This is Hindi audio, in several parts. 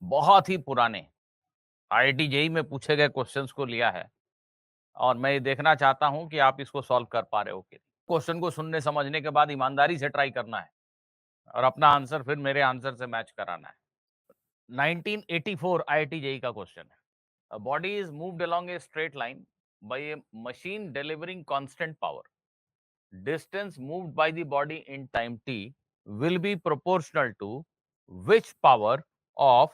बहुत ही पुराने आईआईटी जेईई में पूछे गए क्वेश्चंस को लिया है और मैं ये देखना चाहता हूं कि आप इसको सॉल्व कर पा रहे हो कि क्वेश्चन को सुनने समझने के बाद ईमानदारी से ट्राई करना है और अपना आंसर फिर मेरे आंसर से मैच कराना है। 1984 आईआईटी जेईई का क्वेश्चन है। A body is moved along a straight line by a machine delivering constant power. Distance moved by the body in time t will be proportional to which power of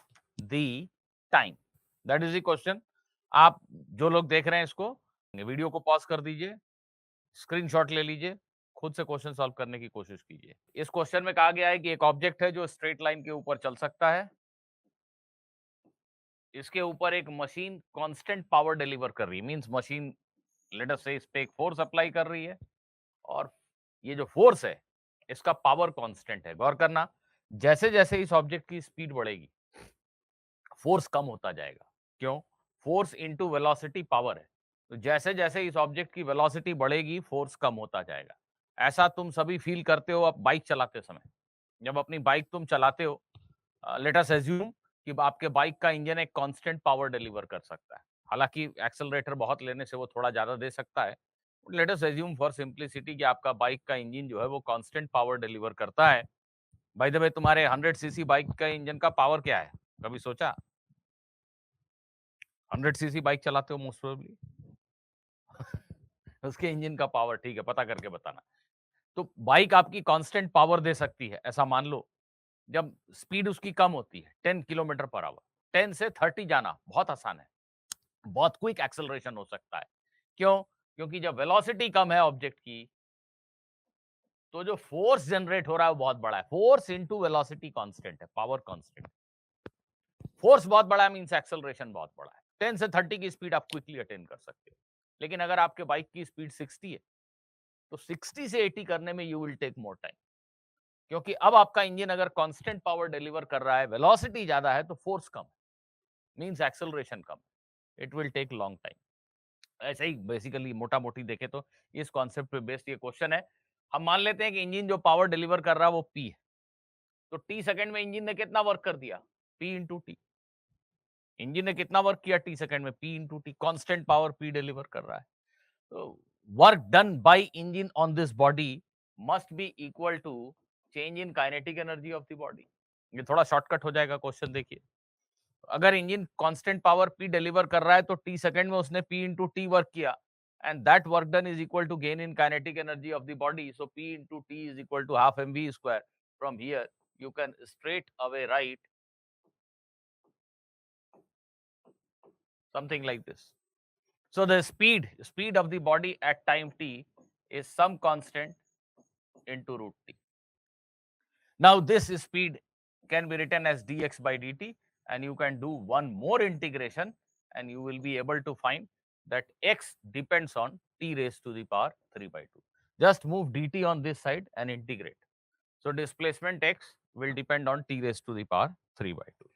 the time? That is the question. आप जो लोग देख रहे हैं इसको वीडियो को पॉज कर दीजिए, स्क्रीनशॉट ले लीजिए, खुद से क्वेश्चन सॉल्व करने की कोशिश कीजिए। इस क्वेश्चन में कहा गया है कि एक ऑब्जेक्ट है जो स्ट्रेट लाइन के ऊपर चल सकता है। इसके ऊपर एक मशीन कांस्टेंट पावर डिलीवर कर रही है, मींस मशीन लेट अस से इस पे एक फोर्स अप्लाई कर रही है और ये जो फोर्स है इसका पावर कांस्टेंट है। गौर करना, जैसे जैसे इस ऑब्जेक्ट की स्पीड बढ़ेगी फोर्स कम होता जाएगा। क्यों? फोर्स इनटू वेलोसिटी पावर है, तो जैसे जैसे इस ऑब्जेक्ट की वेलोसिटी बढ़ेगी फोर्स कम होता जाएगा। ऐसा तुम सभी फील करते हो अब बाइक चलाते समय। जब अपनी बाइक तुम चलाते हो, लेट अस अज्यूम कि आपके बाइक का इंजन एक कांस्टेंट पावर डिलीवर कर सकता है। हालांकि एक्सेलरेटर बहुत लेने से वो थोड़ा ज्यादा दे सकता है। Let us assume for simplicity कि आपका बाइक का इंजन जो है वो कांस्टेंट पावर डिलीवर करता है। बाय द वे, तुम्हारे 100 सीसी बाइक का इंजन का पावर क्या है? कभी सोचा? 100 सीसी बाइक चलाते हो मोस्ट प्रोबेबली। उसके इंजन का पावर ठीक है, पता करके बताना। तो बाइक आपकी कांस्टेंट पावर दे सकती है, ऐसा मान लो। जब स्पीड उसकी कम होती है 10 किलोमीटर पर आवर, 10 से 30 जाना बहुत आसान है, बहुत क्विक एक्सेलरेशन हो सकता है। क्यों? क्योंकि जब वेलोसिटी कम है ऑब्जेक्ट की, तो जो फोर्स जनरेट हो रहा है वो बहुत बड़ा है। फोर्स इनटू वेलोसिटी कांस्टेंट है, पावर कांस्टेंट। फोर्स बहुत बड़ा है मींस एक्सेलरेशन बहुत बड़ा है। 10 से 30 की स्पीड आप क्विकली अटेन कर सकते हो। लेकिन अगर आपके बाइक की स्पीड 60 है, तो 60 से 80 करने में you will take more time. क्योंकि अब आपका इंजन अगर कांस्टेंट पावर डिलीवर कर रहा है, वेलोसिटी ज्यादा है, तो फोर्स कम मींस एक्सेलरेशन कम। It will take long time. ऐसे ही बेसिकली मोटा मोटी देखे तो इस कॉन्सेप्ट पे बेस्ड ये क्वेश्चन है। हम मान लेते हैं कि इंजन जो पावर डिलीवर कर रहा है वो पी है, तो टी सेकंड में इंजन ने कितना वर्क कर दिया? P into T. इंजन ने कितना वर्क किया टी सेकंड में? P into t. Constant power p deliver कर रहा है, तो work done by engine on this body must be equal to change in kinetic energy of the body. ये थोड़ा शॉर्टकट हो जाएगा क्वेश्चन, देखिए। अगर engine constant power p deliver कर रहा है, तो टी सेकंड में उसने पी इंटू टी वर्क किया, and that work done is equal to gain in kinetic energy of the body. So p into t is equal to half mv square. From here you can straight away write something like this. So the speed of the body at time t is some constant into root t. Now this speed can be written as dx by dt, and you can do one more integration and you will be able to find that x depends on t raised to the power 3 by 2. Just move dt on this side and integrate. So displacement x will depend on t raised to the power 3 by 2.